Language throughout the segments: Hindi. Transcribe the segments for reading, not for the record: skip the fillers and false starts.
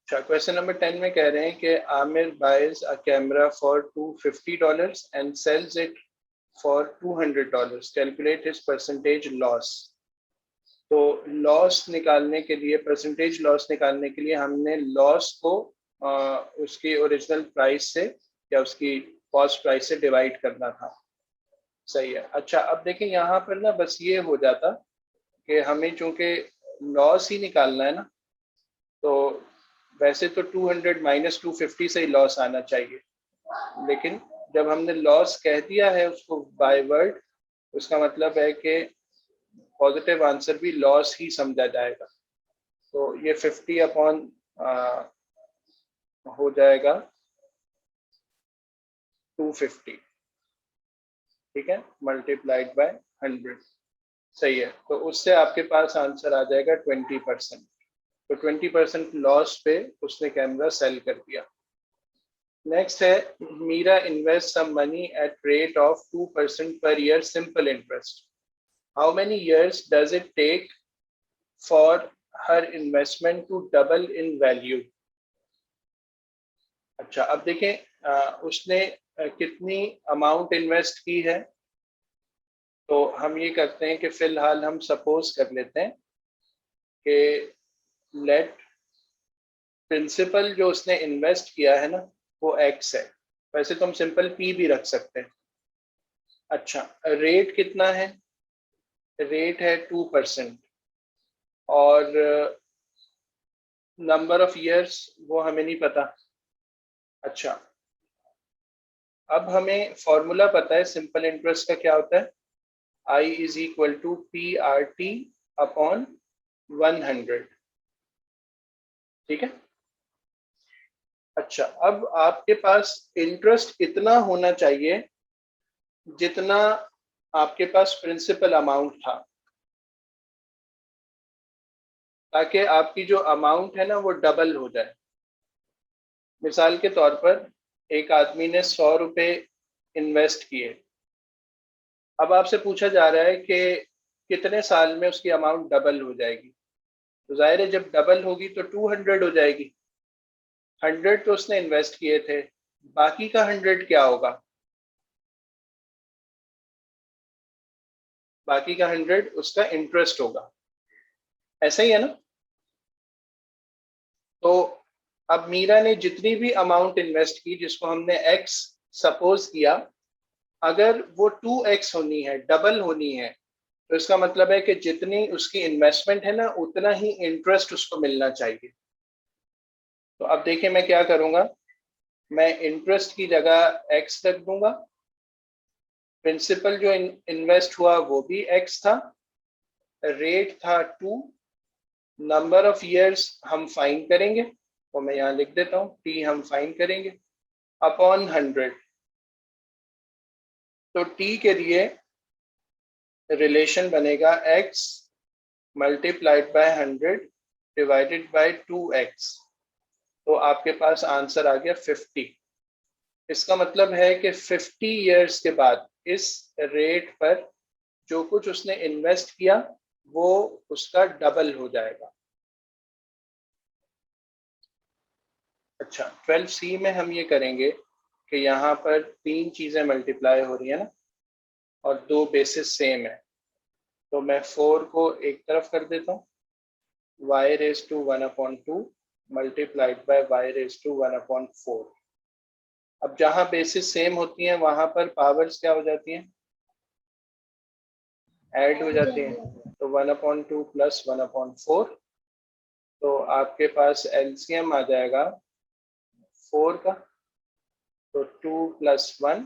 अच्छा, क्वेश्चन नंबर 10 में कह रहे हैं कि Aamir buys a camera for $250 and sells it for $200. Calculate his percentage loss. तो लॉस निकालने के लिए, परसेंटेज लॉस निकालने के लिए हमने लॉस को उसकी ओरिजिनल प्राइस से या उसकी कॉस्ट प्राइस से डिवाइड करना था। सही है। अच्छा, अब देखें यहाँ पर ना बस ये हो जाता कि हमें चूंकि लॉस ही निकालना है ना, तो वैसे तो 200 माइनस 250 से ही लॉस आना चाहिए, लेकिन जब हमने लॉस कह दिया है उसको बाय वर्ड, उसका मतलब है कि पॉजिटिव आंसर भी लॉस ही समझा जाएगा। तो ये 50 अपॉन हो जाएगा 250, ठीक है, मल्टीप्लाइड बाय 100। सही है। तो उससे आपके पास आंसर आ जाएगा 20%। तो 20% लॉस पे उसने कैमरा सेल कर दिया। नेक्स्ट है, Meera invest some money at rate of 2% per year simple interest. How many years does it take for her investment to double in value. अच्छा, अब देखें उसने कितनी अमाउंट इन्वेस्ट की है। तो हम ये करते हैं कि फिलहाल हम सपोज कर लेते हैं कि लेट प्रिंसिपल जो उसने इन्वेस्ट किया है ना वो एक्स है। वैसे तो हम सिंपल पी भी रख सकते हैं। अच्छा, रेट कितना है? रेट है 2%। और नंबर ऑफ ईयर्स वो हमें नहीं पता। अच्छा, अब हमें फॉर्मूला पता है सिंपल इंटरेस्ट का, क्या होता है? I is equal to P R T upon 100। ठीक है। अच्छा, अब आपके पास इंटरेस्ट इतना होना चाहिए जितना आपके पास प्रिंसिपल अमाउंट था, ताकि आपकी जो अमाउंट है ना वो डबल हो जाए। मिसाल के तौर पर एक आदमी ने 100 रुपये इन्वेस्ट किए। अब आपसे पूछा जा रहा है कि कितने साल में उसकी अमाउंट डबल हो जाएगी। तो जाहिर है जब डबल होगी तो 200 हो जाएगी। 100 तो उसने इन्वेस्ट किए थे, बाकी का 100 क्या होगा? बाकी का 100 उसका इंटरेस्ट होगा। ऐसा ही है ना? तो अब मीरा ने जितनी भी अमाउंट इन्वेस्ट की, जिसको हमने एक्स सपोज किया, अगर वो 2x होनी है, डबल होनी है, तो इसका मतलब है कि जितनी उसकी इन्वेस्टमेंट है ना उतना ही इंटरेस्ट उसको मिलना चाहिए। तो अब देखिए मैं क्या करूंगा, मैं इंटरेस्ट की जगह x रख दूंगा। प्रिंसिपल जो इन्वेस्ट हुआ वो भी x था, रेट था 2, नंबर ऑफ ईयर्स हम फाइंड करेंगे, तो मैं यहाँ लिख देता हूँ t हम फाइंड करेंगे अपॉन 100। तो t के लिए रिलेशन बनेगा x multiplied by 100 divided by 2x। तो आपके पास आंसर आ गया 50। इसका मतलब है कि 50 ईयर्स के बाद इस रेट पर जो कुछ उसने इन्वेस्ट किया वो उसका डबल हो जाएगा। अच्छा, 12C में हम ये करेंगे कि यहाँ पर 3 चीजें मल्टीप्लाई हो रही है ना, और 2 बेसिस सेम है। तो मैं 4 को एक तरफ कर देता हूँ, y raise to 1/2 multiplied by y raise to 1/4। अब जहां बेसिस सेम होती हैं वहां पर पावर्स क्या हो जाती हैं? ऐड हो जाती हैं। तो 1/2 प्लस 1/4। तो आपके पास एलसीएम आ जाएगा 4 का, तो 2 + 1,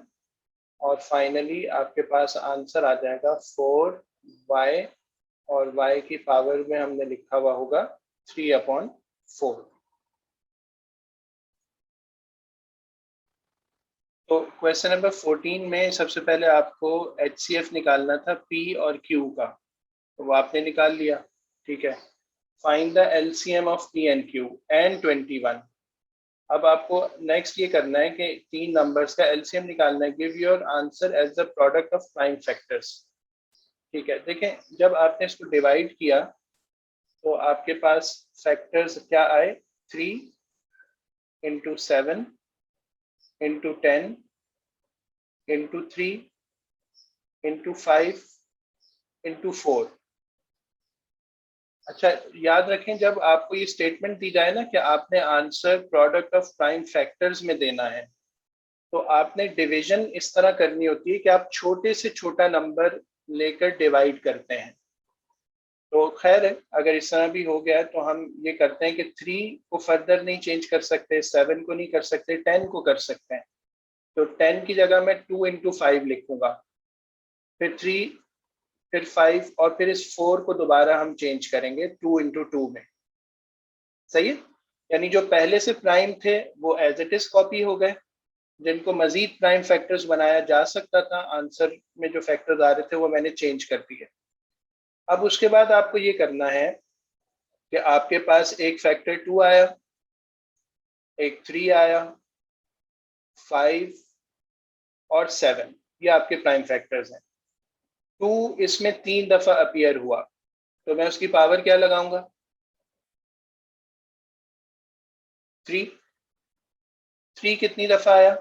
और फाइनली आपके पास आंसर आ जाएगा 4y, और y की पावर में हमने लिखा हुआ होगा 3/4। तो क्वेश्चन नंबर 14 में सबसे पहले आपको HCF निकालना था P और Q का, तो वो आपने निकाल लिया। ठीक है। Find the LCM of P and Q and 21। अब आपको नेक्स्ट ये करना है कि 3 नंबर्स का LCM निकालना है। Give your answer as the product of prime factors. ठीक है, देखें जब आपने इसको डिवाइड किया तो आपके पास फैक्टर्स क्या आए? 3 into 7 into 10 into 3 into 5 into 4। अच्छा, याद रखें जब आपको ये स्टेटमेंट दी जाए ना कि आपने answer product of prime factors में देना है, तो आपने डिवीजन इस तरह करनी होती है कि आप छोटे से छोटा नंबर लेकर डिवाइड करते हैं। तो खैर है, अगर इस तरह भी हो गया तो हम ये करते हैं कि 3 को फर्दर नहीं चेंज कर सकते, 7 को नहीं कर सकते, 10 को कर सकते हैं। तो 10 की जगह मैं 2 into 5 लिखूंगा, फिर 3, फिर 5 और फिर इस 4 को दोबारा हम चेंज करेंगे 2 into 2 में। सही है, यानी जो पहले से प्राइम थे वो एज इट इज कॉपी हो गए, जिनको मजीद प्राइम फैक्टर्स बनाया जा सकता था, आंसर में जो फैक्टर्स आ रहे थे वो मैंने चेंज कर दिए। अब उसके बाद आपको ये करना है कि आपके पास एक फैक्टर 2 आया, एक 3 आया, 5 और 7, ये आपके प्राइम फैक्टर्स हैं। 2 इसमें 3 दफा अपीयर हुआ, तो मैं उसकी पावर क्या लगाऊंगा? 3। 3 कितनी दफा आया?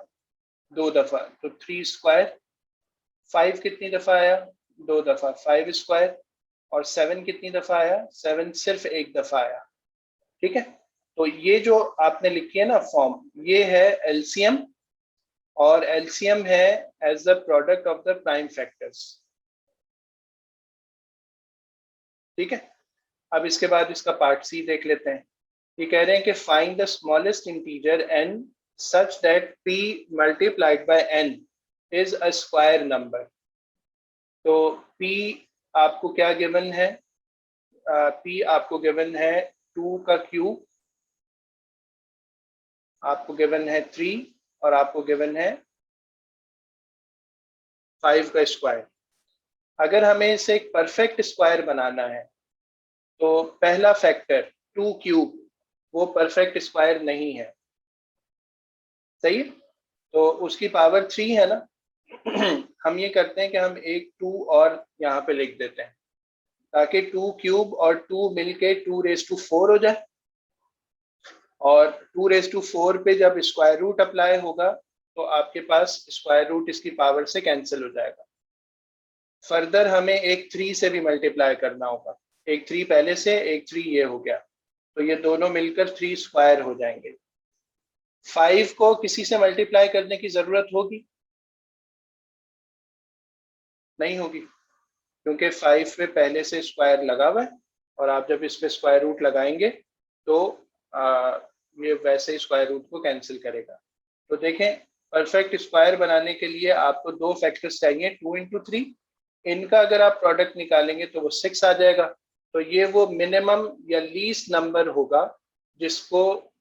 2 दफा, तो 3 स्क्वायर। 5 कितनी दफा आया? 2 दफा, 5 स्क्वायर। और 7 कितनी दफा आया? 7 सिर्फ एक दफा आया। ठीक है, तो ये जो आपने लिखी है ना फॉर्म, ये है एलसीएम, और एलसीएम है as the product of the prime factors. ठीक है, अब इसके बाद इसका पार्ट सी देख लेते हैं। ये कह रहे हैं कि find the smallest integer n such that p multiplied by n is a square number। तो p आपको क्या गिवन है? p आपको गिवन है 2 का क्यूब, आपको गिवन है 3, और आपको गिवन है 5 का स्क्वायर। अगर हमें इसे एक परफेक्ट स्क्वायर बनाना है तो पहला फैक्टर 2 क्यूब वो परफेक्ट स्क्वायर नहीं है। सही, तो उसकी पावर 3 है ना। हम ये करते हैं कि हम एक 2 और यहाँ पे लिख देते हैं, ताकि 2 क्यूब और 2 मिलके 2⁴ हो जाए, और 2⁴ पे जब स्क्वायर रूट अप्लाई होगा तो आपके पास स्क्वायर रूट इसकी पावर से कैंसिल हो जाएगा। फर्दर हमें एक 3 से भी मल्टीप्लाई करना होगा, एक 3 पहले से, एक 3 ये हो गया, तो ये दोनों मिलकर 3 स्क्वायर हो जाएंगे। 5 को किसी से मल्टीप्लाई करने की जरूरत होगी? नहीं होगी, क्योंकि 5 पे पहले से स्क्वायर लगा हुआ है, और आप जब इस पे स्क्वायर रूट लगाएंगे तो ये वैसे ही स्क्वायर रूट को कैंसिल करेगा। तो देखें, परफेक्ट स्क्वायर बनाने के लिए आपको 2 फैक्टर्स चाहिए, 2 into 3। इनका अगर आप प्रोडक्ट निकालेंगे तो वो 6 आ जाएगा। तो ये वो मिनिमम या लीस्ट नंबर होगा जिसको,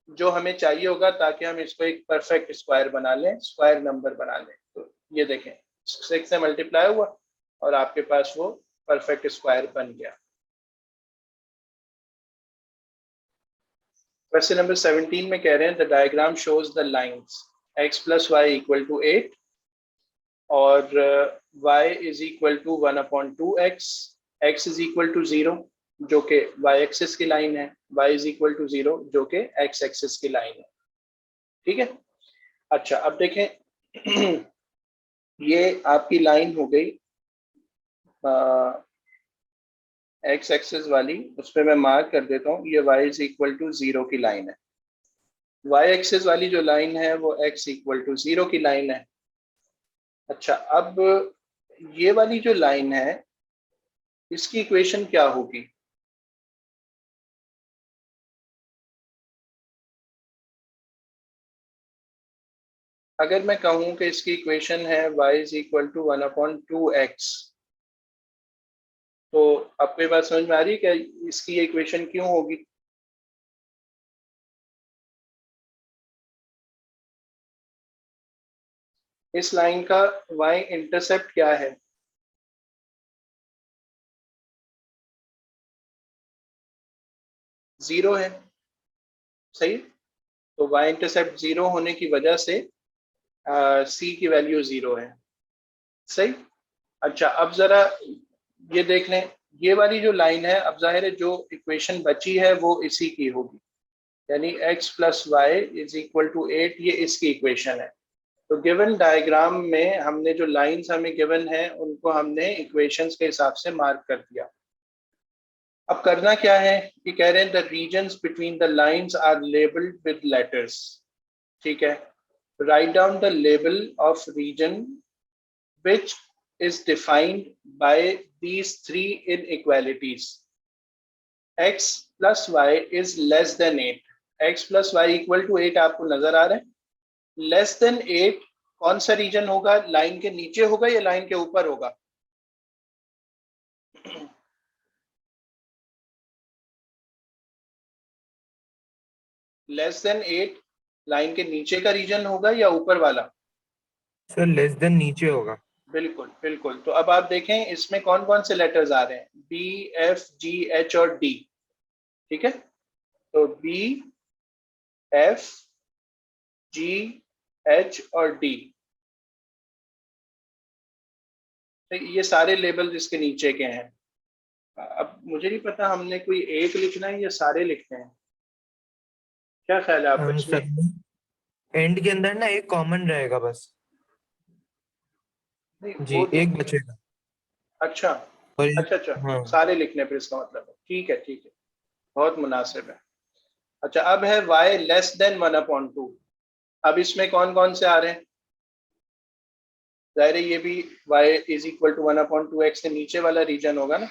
जो हमें चाहिए होगा, ताकि हम इसको एक परफेक्ट स्क्वायर बना लें, स्क्वायर नंबर बना लें। तो ये देखें, 6 से मल्टीप्लाई हुआ और आपके पास वो परफेक्ट स्क्वायर बन गया। क्वेश्चन नंबर 17 में कह रहे हैं the diagram shows the lines x plus y equal to 8 और y is equal to 1/2x, x is equal to 0 जो कि y एक्सिस की लाइन है, y इज इक्वल टू 0 जो कि x एक्सिस की लाइन है। ठीक है, अच्छा अब देखें, ये आपकी लाइन हो गई एक्स एक्सिस वाली, उस पर मैं मार्क कर देता हूँ, ये y इज इक्वल टू 0 की लाइन है। y एक्सिस वाली जो लाइन है वो x इक्वल टू 0 की लाइन है। अच्छा, अब ये वाली जो लाइन है इसकी इक्वेशन क्या होगी? अगर मैं कहूं कि इसकी इक्वेशन है y is equal to 1/2x, तो आपको ये बात समझ में आ रही है कि इसकी इक्वेशन क्यों होगी? इस लाइन का y इंटरसेप्ट क्या है? 0 है। सही, तो y इंटरसेप्ट 0 होने की वजह से c की वैल्यू 0 है। सही, अच्छा अब जरा ये देख लें, ये वाली जो लाइन है, अब जाहिर है जो इक्वेशन बची है वो इसी की होगी। यानी x plus y is equal to 8, ये इसकी इक्वेशन है। तो गिवन डायग्राम में हमने जो लाइंस हमें गिवन है उनको हमने इक्वेशंस के हिसाब से मार्क कर दिया। अब करना क्या है कि कह रहे हैं the regions between the lines are labelled with letters. ठीक है, right down the label of region which is defined by these three inequalities. x plus y is less than 8. x plus y equal to 8 आपको नजर आ रहा है? लेस देन 8 कौन सा रीजन होगा? लाइन के नीचे होगा या लाइन के ऊपर होगा? लेस देन 8 लाइन के नीचे का रीजन होगा या ऊपर वाला? सर लेस देन नीचे होगा। बिल्कुल बिल्कुल। तो अब आप देखें इसमें कौन कौन से लेटर्स आ रहे हैं? बी, एफ, जी, एच और डी। ठीक है, तो बी, एफ, जी, एच और डी, तो ये सारे लेबल इसके नीचे के हैं। अब मुझे नहीं पता हमने कोई एक लिखना है या सारे लिखते हैं, क्या ख्याल है आप इसमें? एंड के अंदर ना एक कॉमन रहेगा बस। नहीं जी वो तो एक बचेगा। अच्छा और अच्छा अच्छा, हाँ सारे लिखने पर इसका मतलब है। ठीक है ठीक है, बहुत मुनासिब है। अच्छा, अब है y लेस देन 1/2। अब इसमें कौन कौन से आ रहे हैं? जाहिर है ये भी y is equal to 1/2x के नीचे वाला रीजन होगा ना।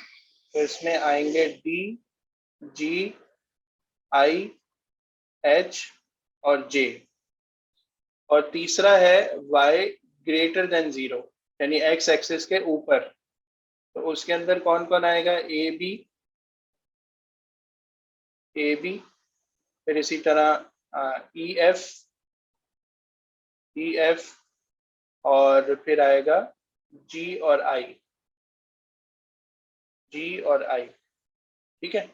तो इसमें आएंगे d, g, i, h और j। और तीसरा है y ग्रेटर देन 0, यानी x एक्सिस के ऊपर। तो उसके अंदर कौन कौन आएगा? ए बी, फिर इसी तरह ई एफ और फिर आएगा जी और आई, ठीक है।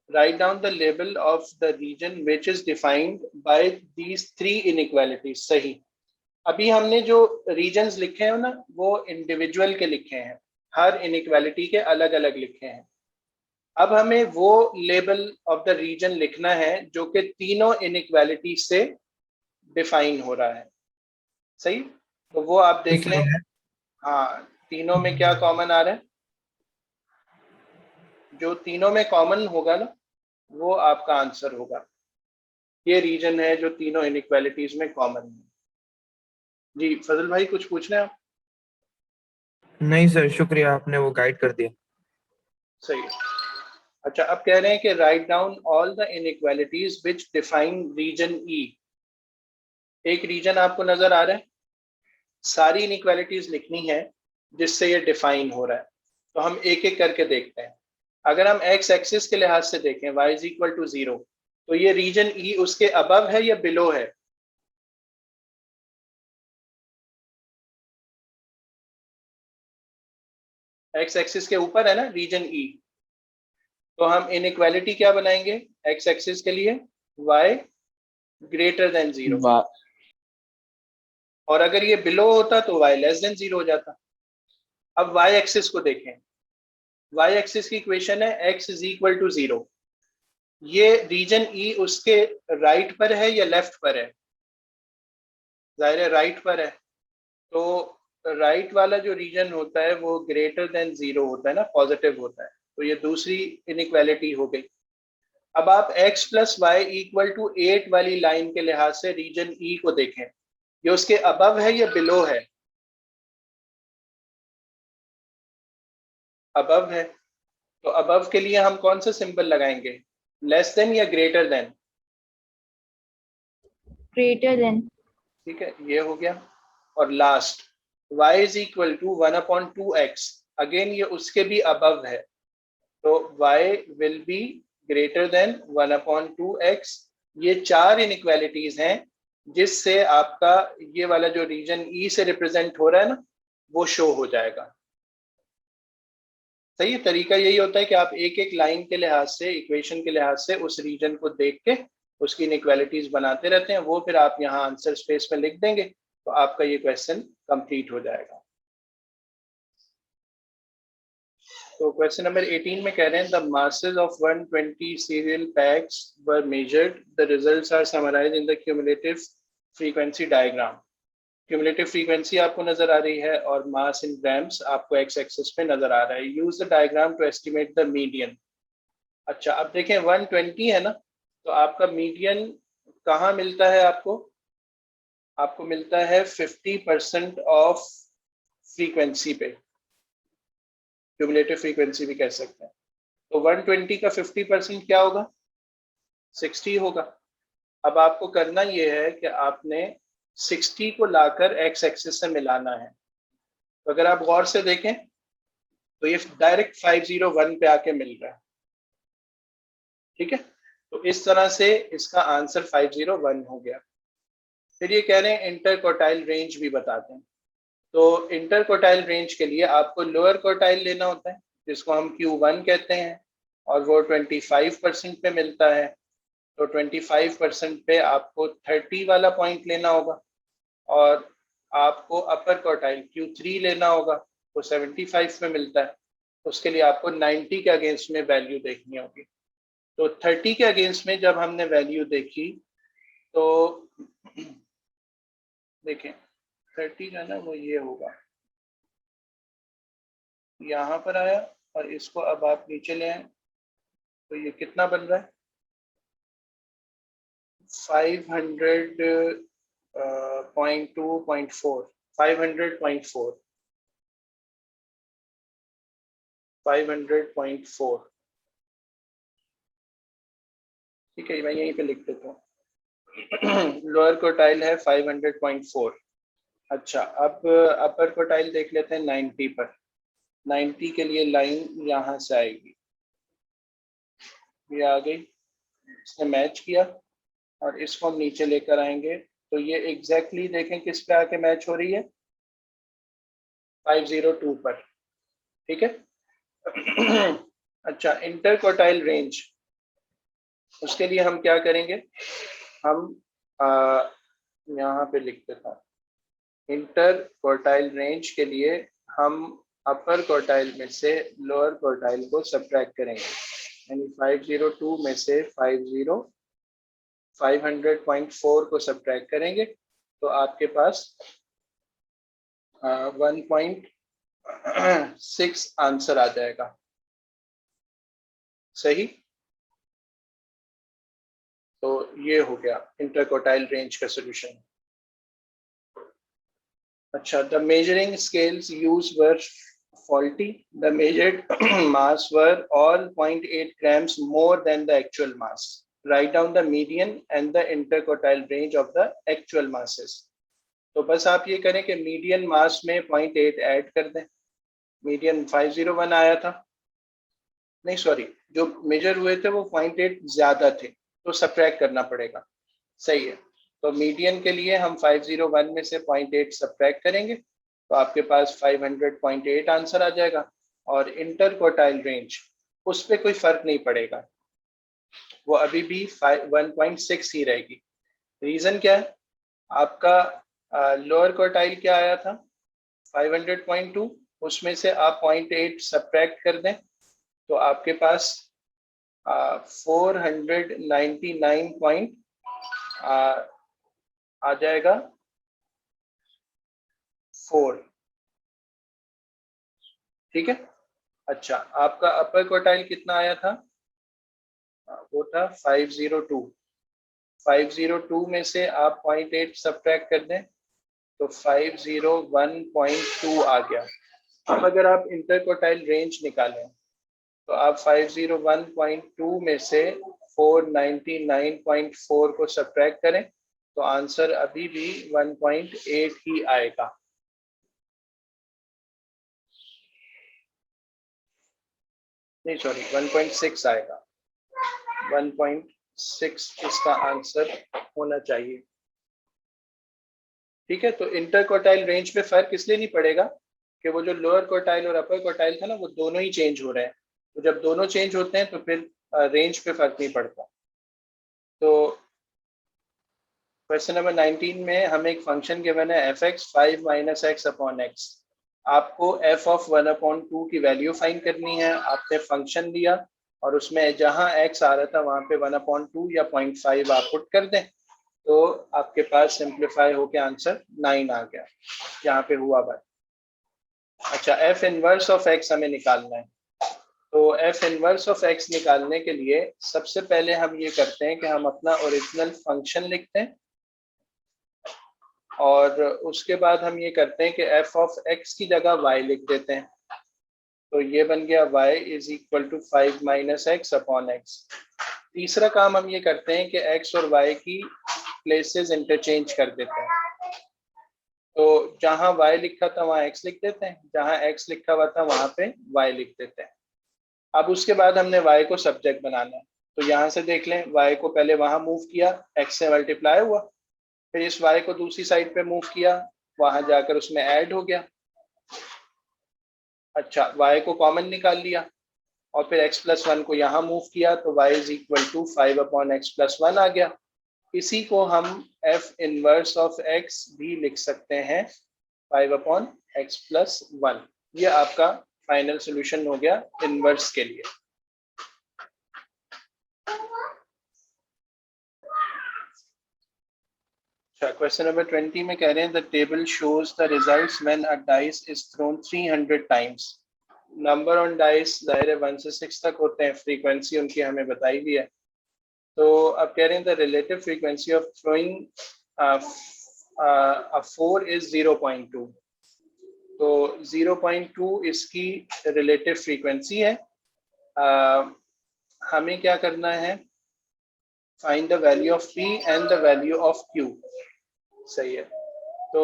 Right down the label of the region which is defined by these three inequalities. सही। अभी हमने जो रीजन्स लिखे हैं ना वो इंडिविजुअल के लिखे हैं, हर इनइक्वालिटी के अलग अलग लिखे हैं। अब हमें वो लेबल ऑफ द रीजन लिखना है जो कि तीनों इनइक्वालिटी से डिफाइन हो रहा है। सही, तो वो आप देख लें। हाँ, तीनों में क्या कॉमन आ रहा है? जो तीनों में कॉमन होगा ना वो आपका आंसर होगा। ये रीजन है जो तीनों इनइक्वालिटीज में कॉमन है। जी फजल भाई कुछ पूछना है आप? नहीं सर, शुक्रिया, आपने वो गाइड कर दिया। सही है। अच्छा, अब कह रहे हैं कि write down all the inequalities which define region E. एक रीजन आपको नजर आ रहा है, सारी इनइक्वालिटीज लिखनी है जिससे ये डिफाइन हो रहा है। तो हम एक एक करके देखते हैं। अगर हम एक्स एक्सिस के लिहाज से देखें y इज इक्वल टू 0, तो ये रीजन ई उसके अबव है या बिलो है? एक्स एक्सिस के ऊपर है ना रीजन ई। तो हम इनइक्वालिटी क्या बनाएंगे एक्स एक्सिस के लिए? y greater than 0। और अगर ये बिलो होता तो y लेस देन 0 हो जाता। अब y एक्सिस को देखें, y एक्सिस की इक्वेशन है x इज इक्वल टू 0। ये रीजन ई उसके राइट पर है या लेफ्ट पर है? जाहिर है राइट पर है। तो राइट वाला जो रीजन होता है वो ग्रेटर देन 0 होता है ना, पॉजिटिव होता है। तो ये दूसरी इनइक्वालिटी हो गई। अब आप x plus y equal to 8 वाली लाइन के लिहाज से रीजन ई को देखें, ये उसके अबव है या बिलो है? अबव है। तो अबव के लिए हम कौन सा सिंबल लगाएंगे, लेस देन या ग्रेटर देन? Greater than. ठीक है, ये हो गया। और last y is equal to 1/2x, again ये उसके भी अबव है। तो y will be greater than 1/2x। ये चार इनइक्वालिटीज हैं जिससे आपका ये वाला जो रीजन ई से रिप्रेजेंट हो रहा है ना वो शो हो जाएगा। सही, तरीका यही होता है कि आप एक एक लाइन के लिहाज से, इक्वेशन के लिहाज से उस रीजन को देख के उसकी इनइक्वालिटीज बनाते रहते हैं। वो फिर आप यहाँ आंसर स्पेस में लिख देंगे तो आपका ये क्वेश्चन कंप्लीट हो जाएगा। तो क्वेश्चन नंबर 18 में कह रहे हैं the masses of 120 cereal packs were measured. The results are summarized in the cumulative frequency diagram. Cumulative frequency आपको नजर आ रही है और मास इन ग्राम्स आपको एक्स एक्सिस पे नजर आ रहा है. Use the diagram to estimate the median. अच्छा, अब देखें 120 है ना, तो आपका मीडियन कहाँ मिलता है आपको? आपको मिलता है 50% ऑफ फ्रीक्वेंसी पे, क्यूमुलेटिव फ्रीक्वेंसी भी कह सकते हैं. तो 120 का 50% क्या होगा? 60 होगा. अब आपको करना ये है कि आपने 60 को लाकर एक्स एक्सिस से मिलाना है. तो अगर आप गौर से देखें तो ये डायरेक्ट 501 पे आके मिल रहा है. ठीक है, तो इस तरह से इसका आंसर 501 हो गया. फिर ये कह रहे हैं इंटर क्वार्टाइल रेंज भी बताते हैं. तो इंटर क्वार्टाइल रेंज के लिए आपको लोअर क्वार्टाइल लेना होता है जिसको हम Q1 कहते हैं और वो 25% पे मिलता है. तो 25% पे आपको 30 वाला पॉइंट लेना होगा और आपको अपर क्वार्टाइल Q3 लेना होगा, वो 75 में मिलता है. उसके लिए आपको 90 के अगेंस्ट में वैल्यू देखनी होगी. तो 30 के अगेंस्ट में जब हमने वैल्यू देखी तो देखें 30 जो है ना वो ये होगा, यहाँ पर आया और इसको अब आप नीचे ले आए तो ये कितना बन रहा है? 500.2.4 500.4. ठीक है, मैं यहीं पे लिख देता हूँ. लोअर क्वार्टाइल है 500.4. अच्छा, अब अपर क्वार्टाइल देख लेते हैं 90 पर. 90 के लिए लाइन यहाँ से आएगी, ये आ गई, इसने मैच किया और इसको हम नीचे लेकर आएंगे तो ये एग्जैक्टली देखें किस पे आके मैच हो रही है? 502 पर. ठीक है. अच्छा, इंटर क्वार्टाइल रेंज, उसके लिए हम क्या करेंगे? हम यहाँ पे लिख देता हूँ. इंटर क्वार्टाइल रेंज के लिए हम अपर क्वार्टाइल में से लोअर क्वार्टाइल को सब्ट्रैक्ट करेंगे. यानी 502 में से 500.4 को सब्ट्रैक्ट करेंगे तो आपके पास 1.6 आंसर आ जाएगा. सही. तो ये हो गया इंटर क्वार्टाइल रेंज का सोल्यूशन. अच्छा, the measuring scales use were faulty. The measured mass were all 0.8 grams more than the actual mass. Write down the median and the interquartile range of the actual masses. तो बस आप ये करें कि मीडियन मास में 0.8 ऐड कर दें. मीडियन 501 आया था, नहीं सॉरी, जो मेजर हुए थे वो 0.8 ज्यादा थे तो सब्ट्रैक्ट करना पड़ेगा. सही है. तो मीडियन के लिए हम 501 में से 0.8 सब्ट्रैक्ट करेंगे तो आपके पास 500.8 आंसर आ जाएगा. और इंटर क्वार्टाइल रेंज उस पर कोई फर्क नहीं पड़ेगा, वो अभी भी 1.6 ही रहेगी. रीजन क्या है? आपका लोअर क्वार्टाइल क्या आया था? 500.2. उसमें से आप 0.8 सब्ट्रैक्ट कर दें तो आपके पास 499 पॉइंट आ जाएगा 4. ठीक है. अच्छा, आपका अपर क्वार्टाइल कितना आया था? वो था 502. 502 में से आप 0.8 सब्ट्रैक्ट कर दें तो 501.2 आ गया. अब अगर आप इंटर क्वार्टाइल रेंज निकालें तो आप 501.2 में से 499.4 को सब्ट्रैक्ट करें तो आंसर अभी भी 1.8 ही आएगा. नहीं सॉरी, 1.6 आएगा. 1.6 इसका आंसर होना चाहिए. ठीक है. तो इंटर क्वार्टाइल रेंज पे फर्क इसलिए नहीं पड़ेगा कि वो जो लोअर क्वार्टाइल और अपर क्वार्टाइल था ना वो दोनों ही चेंज हो रहे हैं. तो जब दोनों चेंज होते हैं तो फिर रेंज पे फर्क नहीं पड़ता. तो क्वेश्चन नंबर 19 में हमें एक फंक्शन गिवन है f(x) 5 - x/x. आपको f ऑफ 1/2 की वैल्यू फाइंड करनी है। आपने फंक्शन दिया और उसमें जहां x आ रहा था वहां पे 1/2 या 0.5 आप पुट कर दें, तो आपके पास सिंप्लीफाई होके आंसर 9 आ गया। यहाँ पे हुआ बात। अच्छा, f इनवर्स ऑफ x हमें निकालना है। तो f इनवर्स ऑफ x निकालने के लिए सबसे पहले हम ये करते हैं कि हम अपना ओरिजिनल फंक्शन लिखते हैं और उसके बाद हम ये करते हैं कि f ऑफ x की जगह y लिख देते हैं। तो ये बन गया y is equal to 5 minus x upon x. तीसरा काम हम ये करते हैं कि x और y की प्लेसेस इंटरचेंज कर देते हैं। तो जहां y लिखा था वहां x लिख देते हैं, जहां x लिखा हुआ था वहां पे y लिख देते हैं। अब उसके बाद हमने y को सब्जेक्ट बनाना है। तो यहाँ से देख लें, y को पहले वहां मूव किया, x से मल्टीप्लाई हुआ, फिर इस y को दूसरी साइड पे मूव किया, वहां जाकर उसमें ऐड हो गया। अच्छा, y को कॉमन निकाल लिया और फिर x प्लस 1 को यहाँ मूव किया, तो y is equal to 5 upon x plus 1 आ गया। इसी को हम f इनवर्स ऑफ x भी लिख सकते हैं, 5 अपॉन एक्स प्लस 1। ये आपका फाइनल सोल्यूशन हो गया इनवर्स के लिए। क्वेश्चन नंबर 20 में कह रहे हैं the table shows the results when a dice is throne 300 times. Number on dice जाहिर है 1 से 6 तक होते हैं, फ्रीक्वेंसी उनकी हमें बताई भी है। तो अब कह रहे हैं the relative frequency of throwing a 4 is 0.2। तो 0.2 इसकी रिलेटिव फ्रीक्वेंसी है। हमें क्या करना है, find the value of p and the value of q। सही है। तो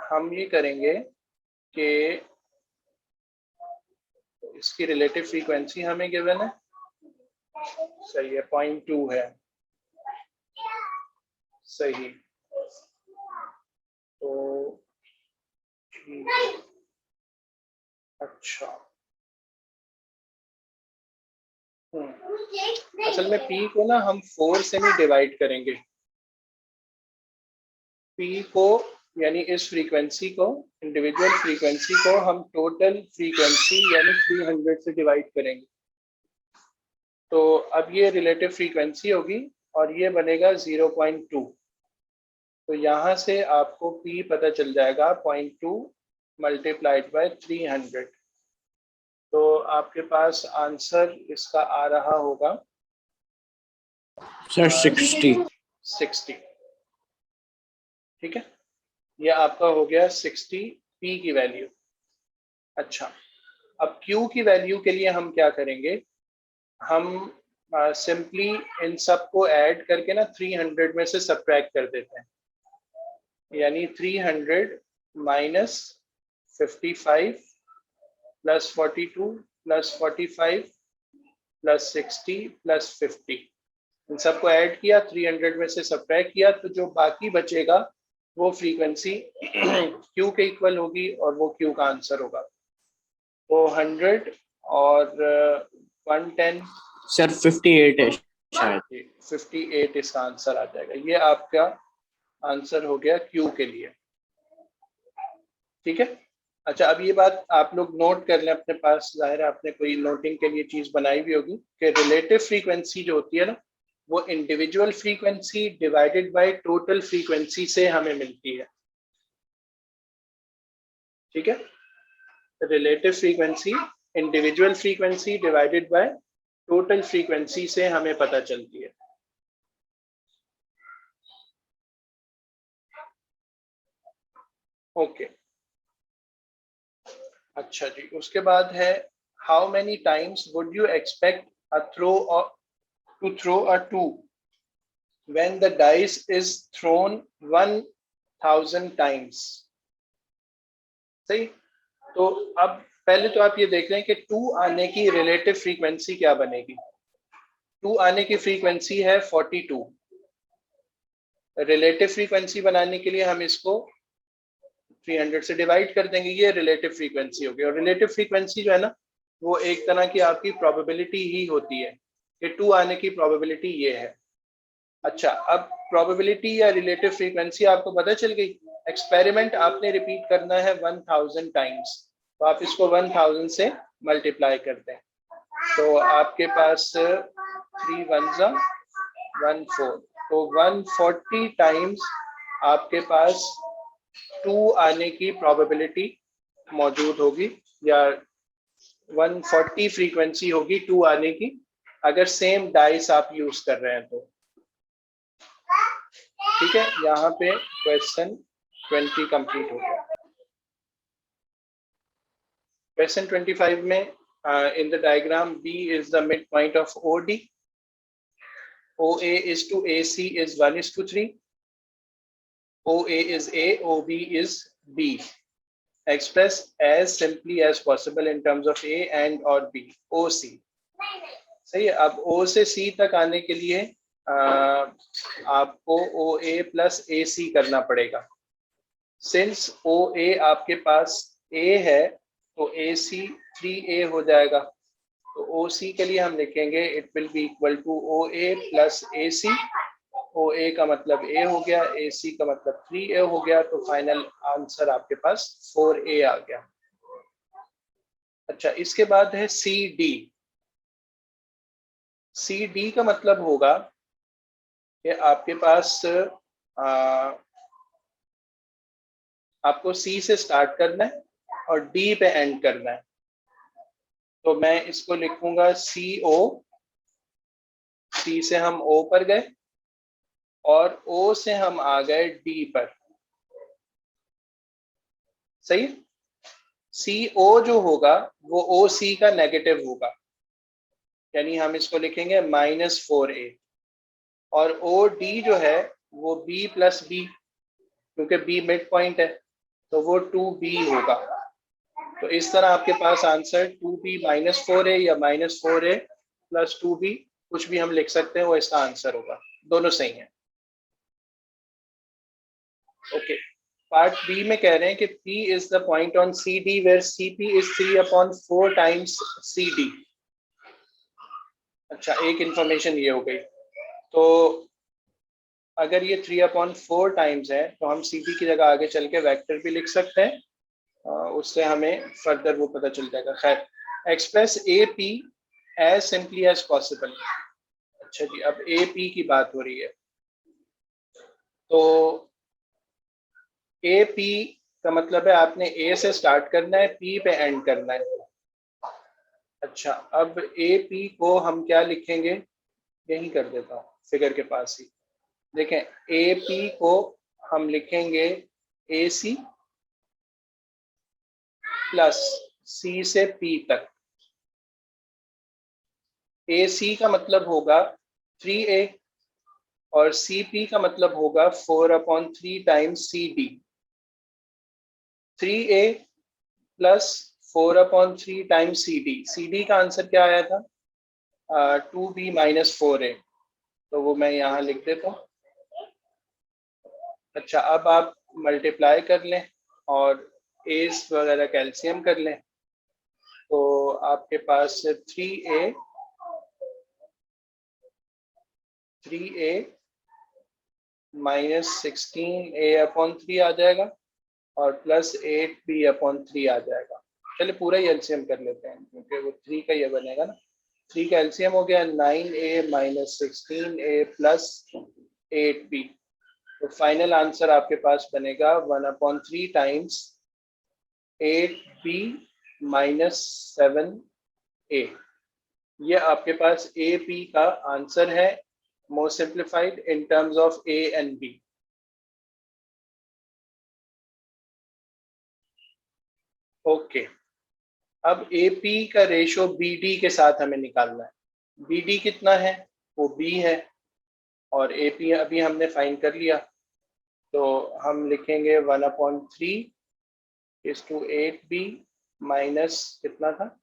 हम ये करेंगे कि इसकी रिलेटिव फ्रीक्वेंसी हमें गिवन है, सही है, 0.2 है, सही। तो अच्छा, असल में p को ना हम 4 से नहीं डिवाइड करेंगे, p को यानी इस फ्रीक्वेंसी को, इंडिविजुअल फ्रीक्वेंसी को हम टोटल फ्रीक्वेंसी यानी 300 से डिवाइड करेंगे। तो अब ये रिलेटिव फ्रीक्वेंसी होगी और ये बनेगा 0.2। तो यहाँ से आपको p पता चल जाएगा 0.2 मल्टीप्लाइड बाय 300। तो आपके पास आंसर इसका आ रहा होगा सर 60। ठीक है, ये आपका हो गया 60 p की वैल्यू। अच्छा, अब q की वैल्यू के लिए हम क्या करेंगे, हम सिंपली इन सब को ऐड करके ना 300 में से सब्ट्रैक्ट कर देते हैं। यानी 300 minus 55 plus 42 plus 45 plus 60 plus 50, इन सबको ऐड किया, 300 में से सब्ट्रैक्ट किया, तो जो बाकी बचेगा वो फ्रीक्वेंसी Q के इक्वल होगी और वो Q का आंसर होगा। तो 100 और 110 सर 58 है शायद। 58 इसका आंसर आ जाएगा। ये आपका आंसर हो गया Q के लिए। ठीक है। अच्छा, अब ये बात आप लोग नोट कर लें अपने पास, जाहिर है आपने कोई नोटिंग के लिए चीज बनाई भी होगी कि रिलेटिव फ्रीक्वेंसी जो होती है ना, वो individual frequency divided by total frequency से हमें मिलती है। ठीक है, relative frequency individual frequency divided by total frequency से हमें पता चलती है। ओके, अच्छा जी, उसके बाद है how many times would you expect a to throw a 2 when the dice is thrown 1000 times। सही। तो अब पहले तो आप ये देख रहे हैं कि 2 आने की रिलेटिव फ्रीक्वेंसी क्या बनेगी। 2 आने की फ्रीक्वेंसी है 42। रिलेटिव फ्रीक्वेंसी बनाने के लिए हम इसको 300 से डिवाइड कर देंगे, ये रिलेटिव फ्रीक्वेंसी होगी। और रिलेटिव फ्रीक्वेंसी जो है ना, वो एक तरह की आपकी प्रोबेबिलिटी ही होती है कि 2 आने की प्रोबेबिलिटी ये है। अच्छा, अब प्रोबेबिलिटी या रिलेटिव फ्रीक्वेंसी आपको पता चल गई। एक्सपेरिमेंट आपने रिपीट करना है 1000 टाइम्स, तो आप इसको 1000 से मल्टीप्लाई कर दें, तो आपके पास 3 1 जा 14, तो 140 टाइम्स आपके पास 2 आने की प्रोबेबिलिटी मौजूद होगी, या 140 फ्रीक्वेंसी होगी 2 आने की, अगर सेम डाइस आप यूज कर रहे हैं तो। ठीक है, यहाँ पे क्वेश्चन 20 कंप्लीट हो गया। क्वेश्चन 25 में in the diagram B is the midpoint of OD, OA is to AC is 1:3, OA is A, OB is B. Express as simply as possible in terms of A and or B. OC सही है। अब O से C तक आने के लिए आपको OA plus AC करना पड़ेगा। सिंस OA आपके पास A है तो AC 3A हो जाएगा, तो OC के लिए हम लिखेंगे it will be equal to OA plus AC। OA का मतलब A हो गया, AC का मतलब 3A हो गया, तो फाइनल आंसर आपके पास 4A आ गया। अच्छा, इसके बाद है CD। CD का मतलब होगा कि आपके पास आपको C से स्टार्ट करना है और D पे एंड करना है, तो मैं इसको लिखूंगा CO, C से हम O पर गए और O से हम आ गए D पर, सही। CO जो होगा वो OC का नेगेटिव होगा, यानी हम इसको लिखेंगे -4A, और OD जो है वो B प्लस B, क्योंकि B मिड पॉइंट है तो वो 2B होगा। तो इस तरह आपके पास आंसर 2B -4A या -4A प्लस 2B, कुछ भी हम लिख सकते हैं, वो इसका आंसर होगा, दोनों सही है। ओके, पार्ट बी में कह रहे हैं कि P is the point on CD where CP is 3/4 times CD। अच्छा, एक इंफॉर्मेशन ये हो गई, तो अगर ये 3/4 टाइम्स है तो हम CD की जगह आगे चल के वेक्टर भी लिख सकते हैं, उससे हमें फर्दर वो पता चल जाएगा। खैर, express AP as simply as possible. अच्छा जी, अब AP की बात हो रही है, तो AP का मतलब है आपने A से स्टार्ट करना है, P पे एंड करना है। अच्छा, अब AP को हम क्या लिखेंगे, यही कर देता हूँ फिगर के पास ही। देखें, AP को हम लिखेंगे AC प्लस C से P तक। AC का मतलब होगा 3A और CP का मतलब होगा 4/3 times CD। 3A plus 4/3 times CD। CD का आंसर क्या आया था, 2B -4A, तो वो मैं यहाँ लिख देता हूँ। अच्छा, अब आप मल्टीप्लाई कर लें और एस वगैरह कैल्शियम कर लें, तो आपके पास 3A -16A/3 आ जाएगा और प्लस 8B/3 आ जाएगा। चलिए पूरा ही एलसीएम कर लेते हैं, क्योंकि वो 3 का ये बनेगा ना। 3 का एलसीएम हो गया 9A -16A प्लस 8B, तो फाइनल आंसर आपके पास बनेगा 1/3 टाइम्स 8B -7A। ये आपके पास AP का आंसर है, most simplified in terms of A and B। Okay, अब AP का रेशो BD के साथ हमें निकालना है। BD कितना है, वो B है, और AP अभी हमने फाइंड कर लिया, तो हम लिखेंगे 1/3 is to 8B माइनस कितना था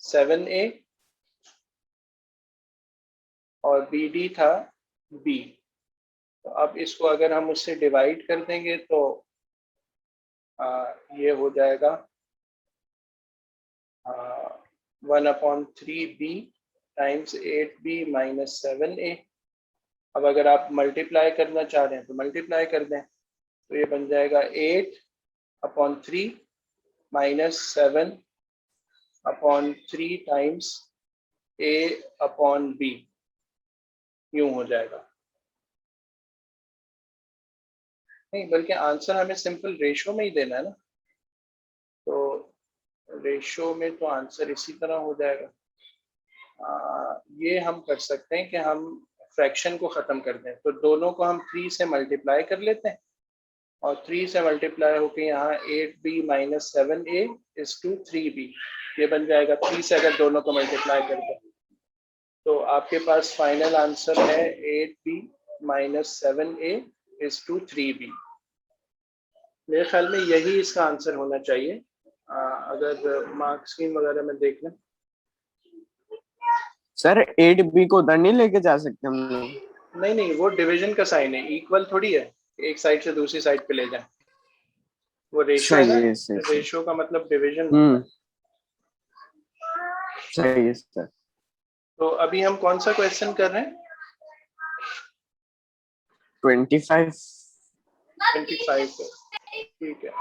7A, और BD था B। तो अब इसको अगर हम उससे डिवाइड कर देंगे तो ये हो जाएगा 1/3B टाइम्स 8B -7A। अब अगर आप मल्टीप्लाई करना चाह रहे हैं तो मल्टीप्लाई कर दें, तो ये बन जाएगा 8/3 माइनस 7/3 टाइम्स A/B, यूं हो जाएगा। नहीं, बल्कि आंसर हमें सिंपल रेशो में ही देना है ना, तो रेशो में तो आंसर इसी तरह हो जाएगा। ये हम कर सकते हैं कि हम फ्रैक्शन को ख़त्म कर दें, तो दोनों को हम 3 से मल्टीप्लाई कर लेते हैं और 3 से मल्टीप्लाई होकर यहाँ 8B minus 7A is to 3B, ये बन जाएगा 3 से अगर दोनों को मल्टीप्लाई कर दें। तो आपके पास फाइनल आंसर है 8B minus 7A is to 3B। मेरे ख्याल में यही इसका आंसर होना चाहिए। अगर मार्क स्कीम वगैरह में देख लें। सर 8B को उधर नहीं लेके जा सकते हम लोग? नहीं नहीं, वो डिवीजन का साइन है, इक्वल थोड़ी है, एक साइड से दूसरी साइड पे ले जाए। वो रेशो है ना, रेशो का मतलब डिवीजन। सही है सर। तो अभी हम कौन सा क्वेश्चन कर रहे हैं? 25 का, ठीक है।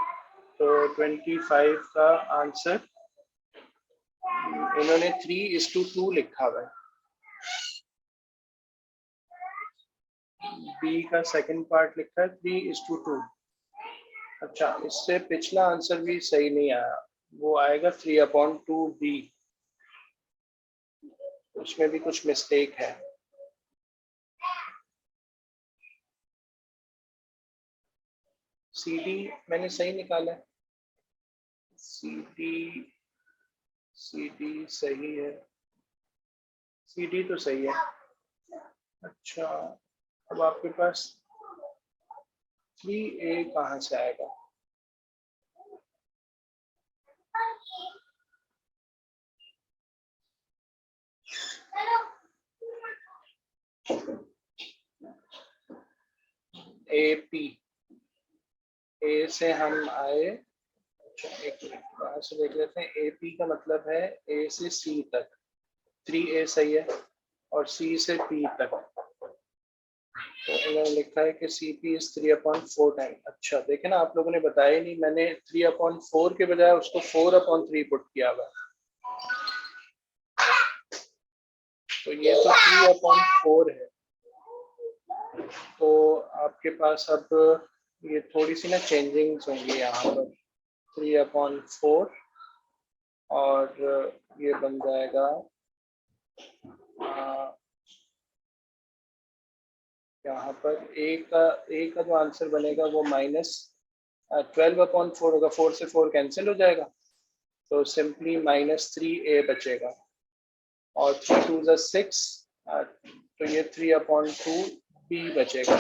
तो 25 का आंसर इन्होंने 3:2 लिखा हुआ है। बी का सेकंड पार्ट लिखा है 3:2। अच्छा, इससे पिछला आंसर भी सही नहीं आया, वो आएगा 3/2B, उसमें भी कुछ मिस्टेक है। CD मैंने सही निकाला है, CD सही है, CD तो सही है। अच्छा, अब आपके पास 3A कहाँ से आएगा? AP, A से हम आए। अच्छा, एक मिनट वहां से देख लेते हैं। AP का मतलब है A से C तक, 3A सही है, और C से P तक। तो इन्होंने लिखा है कि CP इज 3/4 टाइम। अच्छा, देखे ना, आप लोगों ने बताया ही नहीं, मैंने 3/4 के बजाय उसको 4/3 पुट किया हुआ। तो ये तो 3/4 है। तो आपके पास अब ये थोड़ी सी ना चेंजिंग्स होंगी यहाँ पर। 3/4 और ये बन जाएगा यहाँ पर A का जो आंसर बनेगा वो माइनस 12/4 होगा। 4 से 4 कैंसिल हो जाएगा, तो सिंपली -3A बचेगा, और 3 2 6, तो ये 3/2B बचेगा।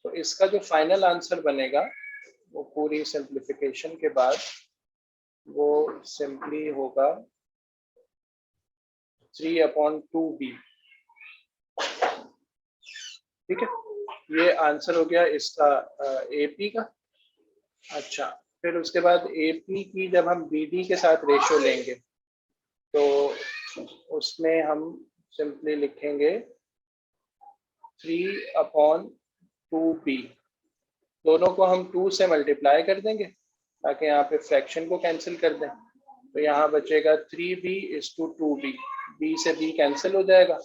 तो इसका जो फाइनल आंसर बनेगा वो पूरी सिंप्लीफिकेशन के बाद वो सिंपली होगा 3/2B। ठीक है, ये आंसर हो गया इसका AP का। अच्छा, फिर उसके बाद AP की जब हम BD के साथ रेशो लेंगे तो उसमें हम सिंपली लिखेंगे 3/2B। दोनों को हम 2 से मल्टीप्लाई कर देंगे ताकि यहाँ पे फ्रैक्शन को कैंसिल कर दें। तो यहाँ बचेगा 3B is to 2B, B से B कैंसिल हो जाएगा।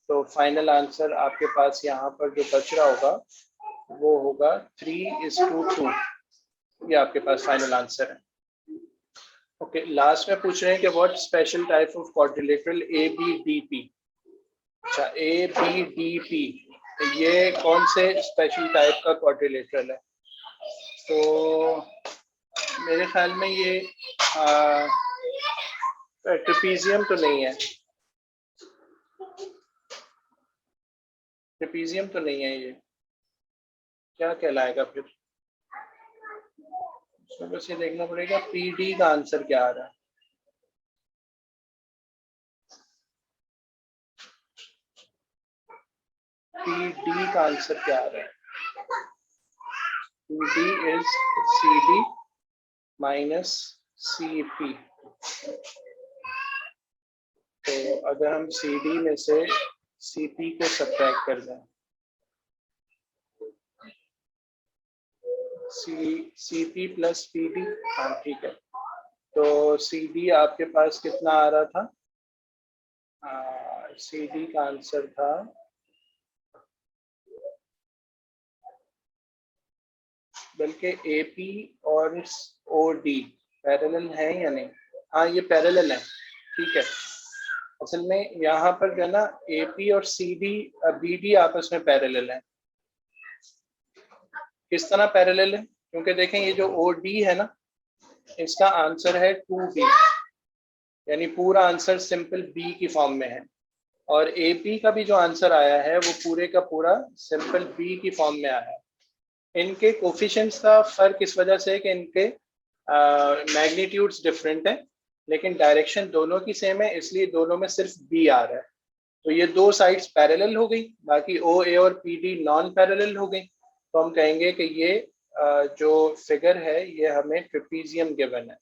तो फाइनल आंसर आपके पास यहाँ पर जो बच रहा होगा वो होगा 3:2। ये आपके पास फाइनल आंसर है। ओके, लास्ट में पूछ रहे हैं कि what special type of quadrilateral ABDP। अच्छा, ABDP, ये कौन से स्पेशल टाइप का क्वाड्रिलेटरल है? तो मेरे ख्याल में ये ट्रेपीजियम तो नहीं है, ट्रेपीजियम तो नहीं है। ये क्या कहलाएगा फिर? उसमें बस ये देखना पड़ेगा PD का आंसर क्या आ रहा है। PD का आंसर क्या आ रहा है? PD is CD minus CP। तो अगर हम CD में से CP को सब्ट्रैक्ट कर दें C P plus P D, हाँ ठीक है। तो सी डी आपके पास कितना आ रहा था? सी डी का आंसर था बल्कि ए पी और ओ डी पैरेलल है या नहीं? हाँ ये पैरेलल है, ठीक है। असल में यहाँ पर जो है ना ए पी और सी डी बी डी आपस में पैरेलल है। किस तरह पैरेलल है? क्योंकि देखें ये जो ओ डी है ना, इसका आंसर है 2b, यानी पूरा आंसर सिंपल बी की फॉर्म में है, और ए पी का भी जो आंसर आया है वो पूरे का पूरा सिंपल बी की फॉर्म में आया है। इनके कोफिशिएंट्स का फर्क इस वजह से है कि इनके मैग्नीट्यूड्स डिफरेंट है, लेकिन डायरेक्शन दोनों की सेम है, इसलिए दोनों में सिर्फ बी आ रहा है। तो ये दो साइड्स पैरेलल हो गई, बाकी ओ ए और पी डी नॉन पैरेलल हो गई। तो हम कहेंगे कि ये जो फिगर है ये हमें ट्रेपीजियम गिवन है।